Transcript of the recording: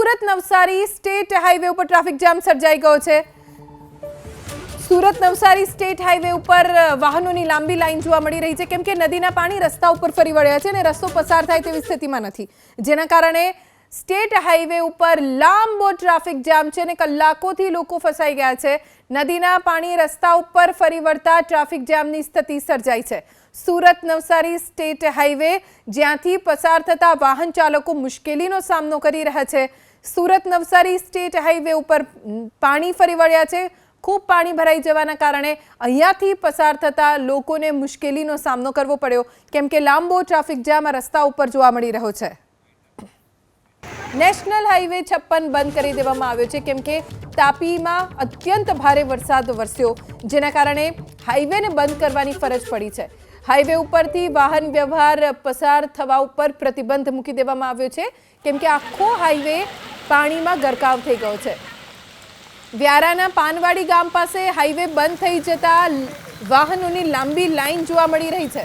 Surat Navsari state highway ઉપર traffic jam સર્જાઈ ગયો છે। સુરત નવસારી સ્ટેટ હાઈવે ઉપર વાહનોની લાંબી લાઈન જોવા મળી રહી છે કેમ કે નદીના પાણી રસ્તા ઉપર ફરી વળ્યા છે અને રસ્તો પસાર થાય તેવી સ્થિતિમાં નથી, જેના કારણે સ્ટેટ હાઈવે ઉપર લાંબો ટ્રાફિક જામ છે અને કલાકોથી લોકો ફસાઈ ગયા છે। નદીના પાણી રસ્તા ઉપર ફરી વળતા ટ્રાફિક જામની સ્થિતિ સર્જાઈ છે। સુરત નવસારી સ્ટેટ હાઈવે જ્યાંથી પસાર થતા વાહન ચાલકો મુશ્કેલીનો સામનો કરી રહ્યા છે। સુરત નવસારી સ્ટેટ હાઈવે ઉપર પાણી ફરી વળ્યા છે। खूब पानी भराई जवाना कारणे अहींयाथी पसार थता लोकोने मुश्केलीनो सामनो करवो पड्यो केम के लांबो ट्राफिक जाम रस्ता उपर जोवा मळी रह्यो छे। नेशनल हाईवे 56 बंद करी देवामां आव्यो छे केम के तापीमां अत्यंत भारे वरसाद वरस्यो, जेना कारणे हाईवेने बंद करवानी फरज पड़ी छे। हाईवे उपरथी वाहन व्यवहार पसार थवा उपर प्रतिबंध मूकी देवामां आव्यो छे केम के आखो हाईवे पाणीमां गरकाव थई गयो छे। व्याराना पानवाड़ी गाम पासे हाईवे बंद थई जता वाहनोनी लांबी लाइन जोवा मळी रही छे।